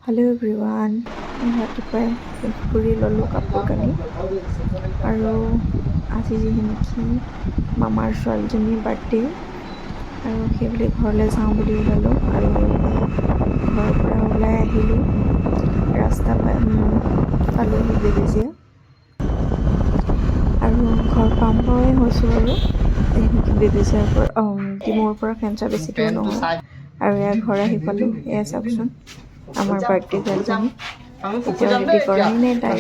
Hello' everyone, মই ৰাতিপুৱাই ফুৰি ল'লোঁ কাপোৰ কানি আৰু আজি যিহেতু মামাৰ ছোৱালীজনীৰ বাৰ্থডে আৰু সেইবুলি ঘৰলৈ যাওঁ বুলি ওলালোঁ আৰু ঘৰৰ পৰা ওলাই আহিলোঁ। ৰাস্তা পালোঁহি বেবেজীয়া আৰু ঘৰ পাবই হৈছোঁ আৰু যিহেতু বেবেজীয়াৰ পৰা ডিমৌৰ পৰা ফেঞ্চা বেছি দূৰ নহয় আৰু এয়া ঘৰ আহি পালোঁ। এয়া চাওকচোন আমাৰ বাৰ্থডে গাৰ্লজনী এতিয়াও ৰেডি কৰাই নাই তাই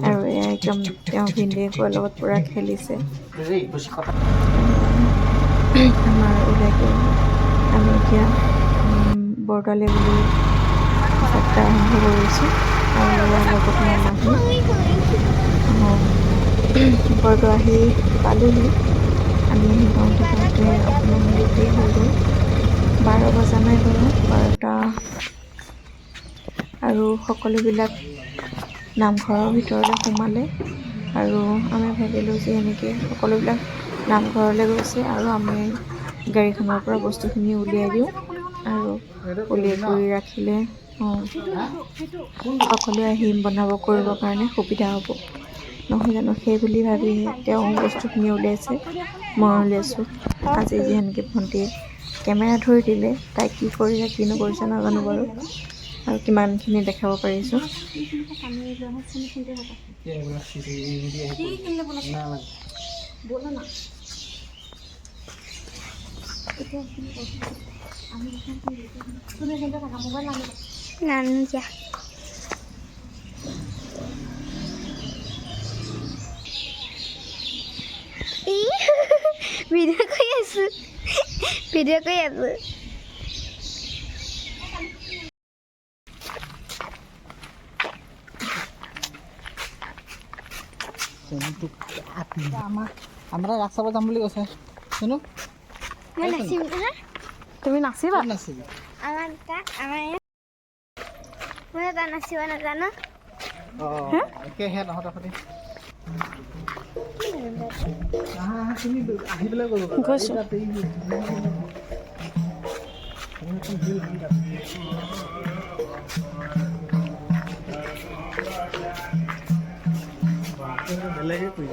আৰু এয়া একদম তেওঁ ভিনদেউকৰ লগত পূৰা খেলিছে। আমাৰ ওলাই গ'ল। আমি এতিয়া বৰদোৱালৈ বুলি যাত্ৰা আৰম্ভ কৰিছোঁ আৰু ইয়াৰ লগত মামাহি বৰদোৱা আহি পালোঁহি। আমি আহি পাওঁতে অকণমান লেটেই হৈ গ'ল। 12 বজা নাই বাৰু, 12টা আৰু সকলোবিলাক নামঘৰৰ ভিতৰলৈ সোমালে আৰু আমি ভাবিলোঁ যে এনেকৈ সকলোবিলাক নামঘৰলৈ গৈছে আৰু আমি গাড়ীখনৰ পৰা বস্তুখিনি উলিয়াই দিওঁ আৰু উলিয়াই কৰি ৰাখিলে সকলোৱে আহি বনাব কৰিবৰ কাৰণে সুবিধা হ'ব নহয় জানো। সেই বুলি ভাবি তেওঁ বস্তুখিনি উলিয়াইছে, মই উলিয়াইছোঁ। আজি যিহেতুকে ভণ্টিয়ে কেমেৰা ধৰি দিলে, তাই কি কৰিছে কি নকৰিছে নাজানো বাৰু আৰু কিমানখিনি দেখাব পাৰিছোঁ। ভিডিঅ' কৰি আছোঁ। আমরা রাস্তা যাম বুলি কৈছে শুনো মই নাচিম নহয়। তুমি নাচিবা? নাচিবি আমাৰ মই এটা নাচিব নাজানো। একেহে তহঁতৰ সৈতে তুমি আহি পেলাই কৰিব গৈছোঁ। বেলেগে কৰি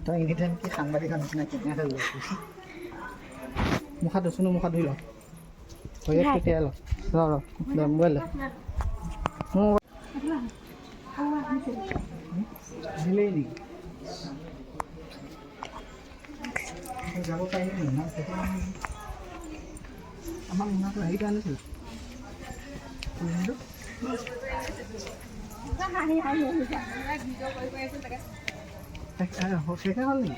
তই এনিটাইম কি সাংবাদিকৰ নিচিনা কেনেকৈ লৈ মুখা ধুচোন, মুখা ধুই ল ভৰিত কেতিয়া ল মোবাইল আহিলেই নেকি যাব পাৰিলি আমাৰ মুনাটো হেৰিটো আনিছিল শেষে হ'ল নেকি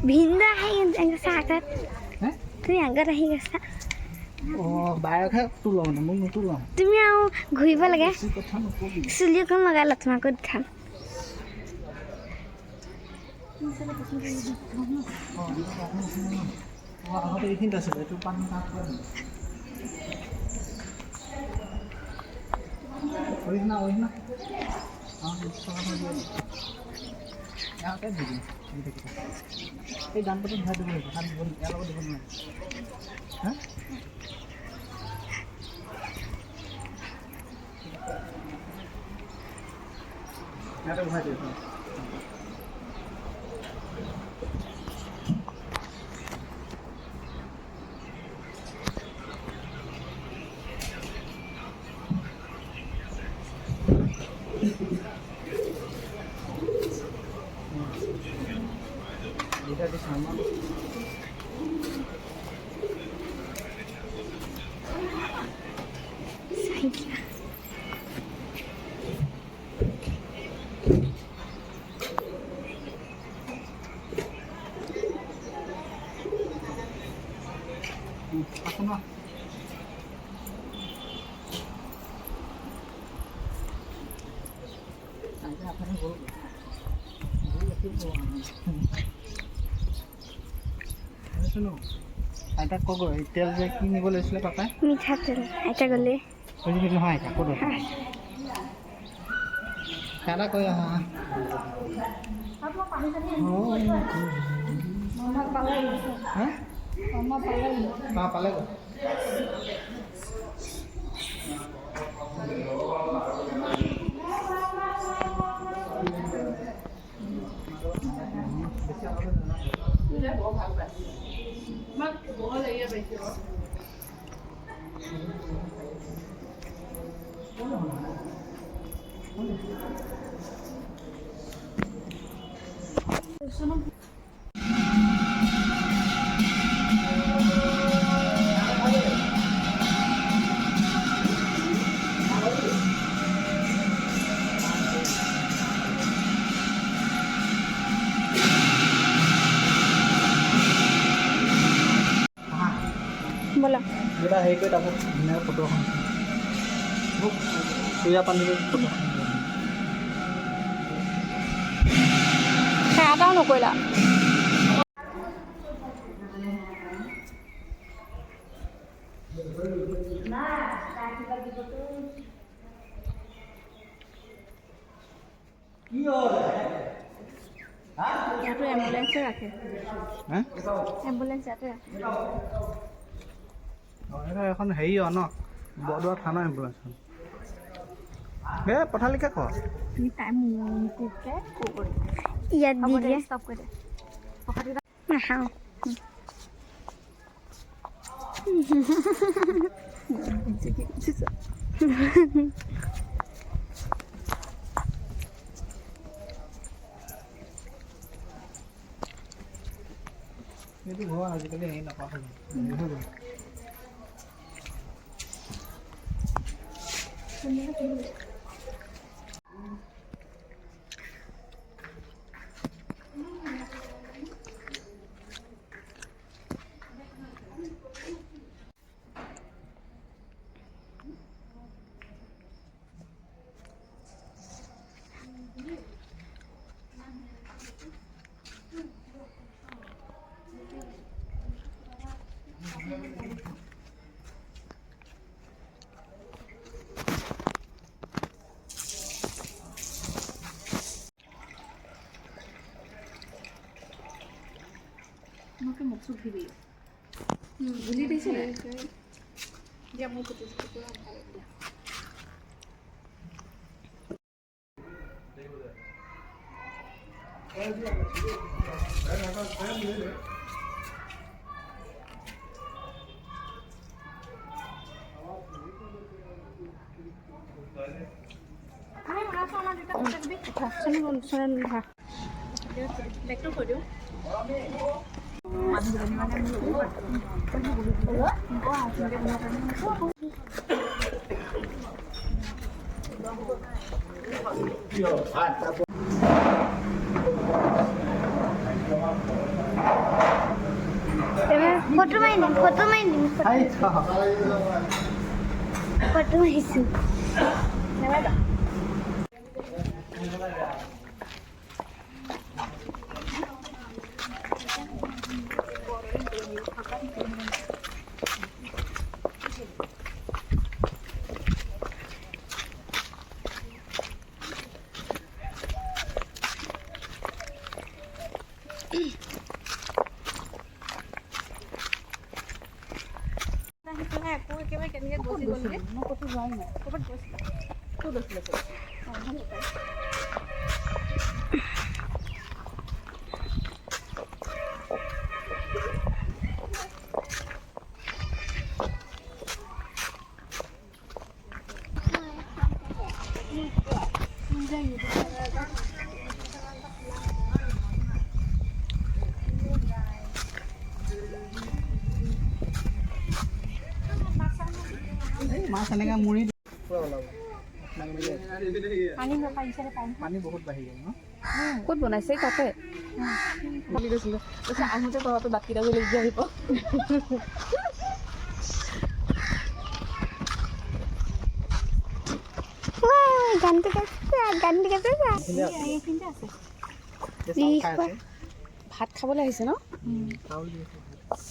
ভিন্ন আহি গৈছা আগত, তুমি আগত আহি গৈছা। বায়কহে তোৰ লওঁ মোক নোতোল তুমি আৰু ঘূৰিব লাগে, কথা নকবি চুলি অকণ লগাই ল, তোমাকো উঠাম। আগতে এইখিনিত আছিলে এইটো পান অৰিজিনা ইয়াতে দি দিম এই গান পাতি ভৰাই দিব লাগিব, তাত ইয়াৰ লগত দিব নোৱাৰে হা ইয়াতে ভৰাই দিব। এটা কি সামান আসো না আপনার শুনো আইতাক ক'ব এই তেল যে কি নিব লৈছিলে পাপাই মিঠাতেল আইতা গ'লে বুজি নহয় আইতা ক'ব খানা কৈ আহা হা পালে গ'ল ব'লা এটা হেৰি কৰি তাৰপিছত ধুনীয়াকৈ ফটো এখন মোক চুয়া পানী ফটো এটাও নকৰিলা ইয়াতো এম্বুলেঞ্চে ৰাখে এম্বুলেঞ্চ ইয়াতে ৰাখে এটা এখন হেৰি ন বৰদোৱা থানা এম্বুলেঞ্চখন পঠালিকে ক ইয়াত দি দিয়ে নাখাওঁ এইটো ঘৰ আজিকালি হেৰি নাপা হ'ল আমাকে মুখ চুখ দিবি বুঝি দিয়েছি না যে মুখ ফটো মাৰিম ফটো মাৰিছোঁ মাছ এনেকৈ মুড়ি পানী বহুত বাঢ়ি গ'ল ন ক'ত বনাইছে তাতে বুলি কৈছিলে তাৰপিছত আহোঁতে তহঁতৰ দাঁতকেইটা যে লাগি আহিব ভাত খাবলৈ আহিছে ন চাউল দি আছে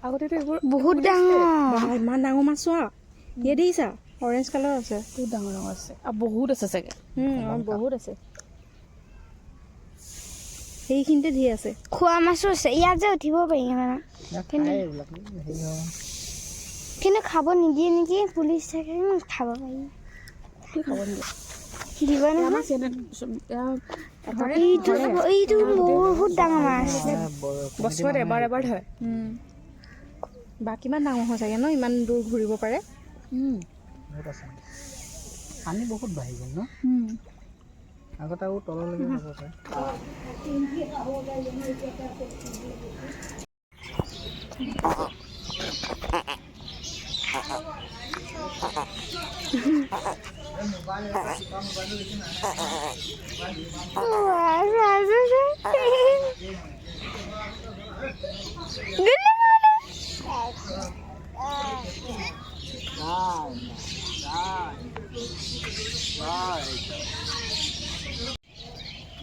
আগতেতো এইবোৰ বহুত ডাঙৰ বা ইমান ডাঙৰ মাছ চোৱা ইয়ে দেখিছা অৰেঞ্জ কালাৰ আছে বহুত ডাঙৰ ডাঙৰ আছে আৰু বহুত আছে চাগে বহুত আছে সেইখিনিতে ধেৰ আছে খোৱা মাছো আছে ইয়াত যে উঠিব পাৰি মানে এইবিলাক হেৰি হয় কিন্তু খাব নিদিয়ে নেকি পুলিচ থাকে খাব পাৰি কি খাব নিদিয়ে দিব নহয় মাছ ইয়াতে ধৰে এইটো বহুত ডাঙৰ মাছ বছৰত এবাৰ ধৰে বা কিমান ডাঙৰ হয় চাগে ন ইমান দূৰ ঘূৰিব পাৰে বহুত আছে পানী বহুত বাঢ়ি গ'ল ন আগতে আৰু তললৈকে যাব পাৰে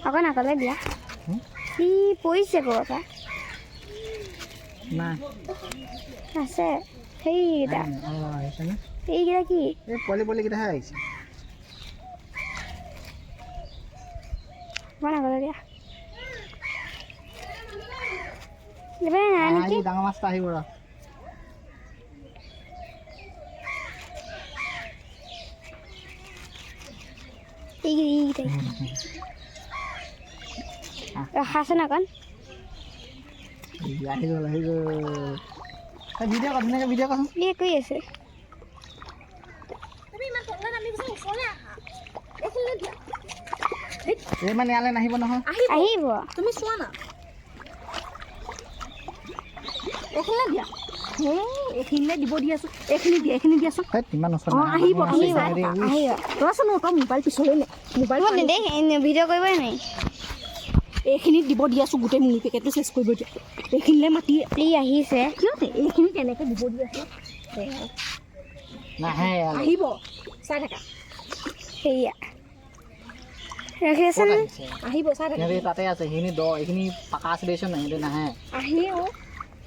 অকণ আগলৈ দিয়া সি পৰিছে ক'ৰবাৰ নাই আছে সেইকেইটা আহিছেনে এইকেইটা কি এই পোৱালিকেইটাহে আহিছে অকণ আগলৈ দিয়া এইবাৰ নাই নেকি ডাঙৰ মাছটা আহিব ৰ এইকেইটাই ৰখাচোন অকণ আহি গ'ল ভিডিঅ' কৰ ধুনীয়াকৈ ভিডিঅ' কৰচোন কি কৰি আছে এই মানে ইয়ালৈ নাহিব নহয় আহিব তুমি চোৱা না এইখিনিলে দিয়া এইখিনিলে দিব দি আছো এইখিনি দিয়াচোন ইমান ওচৰত আহিব আহিব ৰচোন তই মোবাইল পিছলৈ নে মোবাইল ভিডিঅ' কৰিবই নাই এইখিনিত দিব দি আছো গোটেই মুড়ি পেকেটটো চেছ কৰিব দিয়া এইখিনিলে মাতি ই আহিছে কিয়তে এইখিনি কেনেকৈ দিব দি আছো নাহে আহিব চাই থাকা সেয়া ৰাখি আছে নে আহিব চাই থাকা তাতে আছে সেইখিনি এইখিনি পাকা আছে দেখিছ নাই সিহঁতে নাহে আহি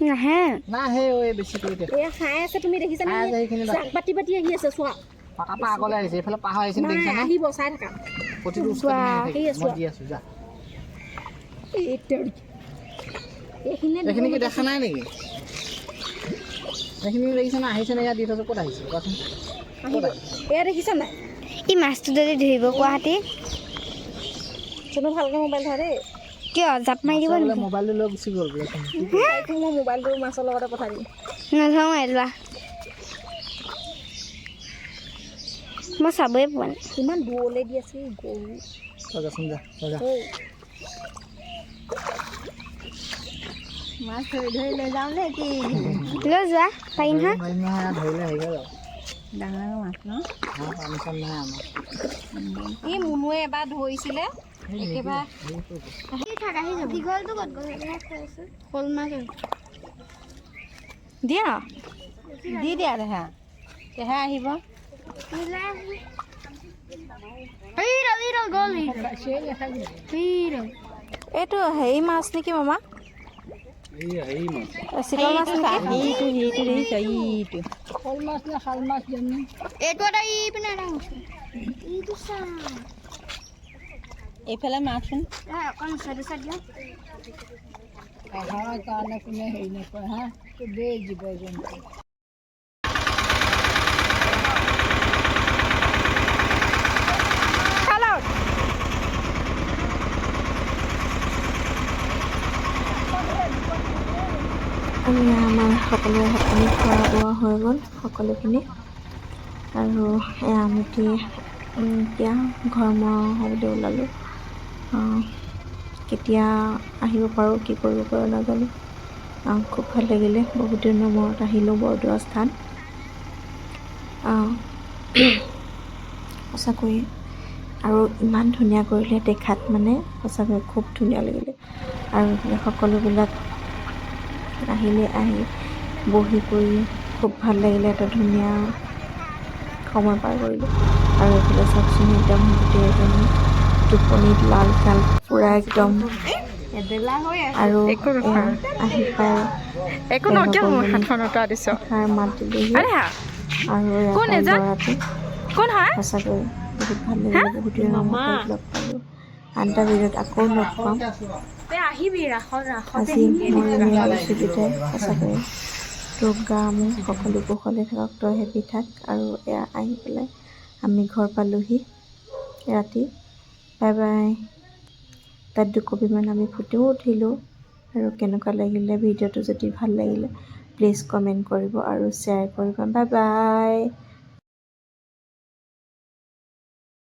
নাহে নাহে এই বেছি কৰি দিয়ে এয়া খাই আছে তুমি দেখিছা খাই আছে সেইখিনি জাক পাতি আহি আছে চোৱা পাকা পৰা আগলৈ আহিছে এইফালে পাহাৰ আহিছে দেখিছা নে আহিব চাই থাকা প্ৰতিটো মই দি আছো যা এইখিনি কি দেখা নাই নেকি এইখিনি দেখিছে না আহিছে নে ইয়াত দি থৈছো ক'ত আহিছে কোৱাচোন এয়া দেখিছা নাই ই মাছটো যদি ধৰিব গুৱাহাটী চোনো ভালকৈ মোবাইল ধৰা দেই কিয় জাপ মাৰি দিব নেকি মোবাইলটো লৈ গুচি গ'ল বোলে মই মোবাইলটো মাছৰ লগতে পঠাই দিম নধৰোঁ লোৱা মই চাবই পোৱা নাই ইমান দূৰলৈ দি আছে গৰু তই যাচোন যা মাছ ধৰি লৈ যাওঁ নে কি লৈ যোৱা পাৰিম হা ধৰিলে আহি গ'ল ডাঙৰ মাছ ন পাৰ্মিশ্যন নাই আমাৰ এই মুনুৱে এবাৰ ধৰিছিলে একেবাৰে দীঘলটো ক'ত গ'ল শ'ল মাছ দিয়া দি দিয়া দেহা দেহা আহিব এইটো হেৰি মাছ নেকি মামা চিতল মাছ নেকি শ'ল মাছ নে শাল মাছ জানো এইটো এটা পিনে এইফালে মাছচোন অকণ চাইড দিয়া আহাৰ কাৰণে কোনে হেৰি নকৰে হা দেই জীৱ জন্তু আমাৰ সকলোৰে ভাত পানী খোৱা বোৱা হৈ গ'ল সকলোখিনি আৰু আমি এতিয়া ঘৰ হ'বলৈ ওলালোঁ কেতিয়া আহিব পাৰোঁ কি কৰিব পাৰোঁ নাজানো খুব ভাল লাগিলে বহুত দিনৰ মূৰত আহিলোঁ বৰদোৱা স্থান সঁচাকৈ আৰু ইমান ধুনীয়া কৰিলে দেখাত মানে সঁচাকৈ খুব ধুনীয়া লাগিলে আৰু এইবিলাক সকলোবিলাক আহিলে আহি বহি কৰি খুব ভাল লাগিলে এটা ধুনীয়া সময় পাৰ কৰিলোঁ আৰু এইফালে চাওকচোন একদম গোটেই এজনী টোপনিত লাল চাল পূৰা একদম আৰু একো নহয়। আহি পাই একো নকিয়া মোৰ হাতখন অঁতৰা দিছ এষাৰ মাত দিলেহি আৰে হা আৰু কোন ইয়াৰ এজন ল'ৰাটো কোন হয় সঁচাকৈ বহুত ভাল লাগিলে বহুত দিনৰ মূৰত লগ পালোঁ আন এটা ভিডিঅ'ত আকৌ লগ পাম আহিবি ৰাসতে আজি মই এনেই কৈছোঁ দুটাই সঁচাকৈ তোৰ গা মোৰ সকলো কুশলে থাকক তই হেপী থাক আৰু এয়া আহি পেলাই আমি ঘৰ পালোঁহি ৰাতি বাই বাই তাত দুকপিমান আমি ফটোও উঠিলোঁ আৰু কেনেকুৱা লাগিলে ভিডিঅ'টো যদি ভাল লাগিলে প্লিজ কমেণ্ট কৰিব আৰু শ্বেয়াৰ কৰিব বাই বাই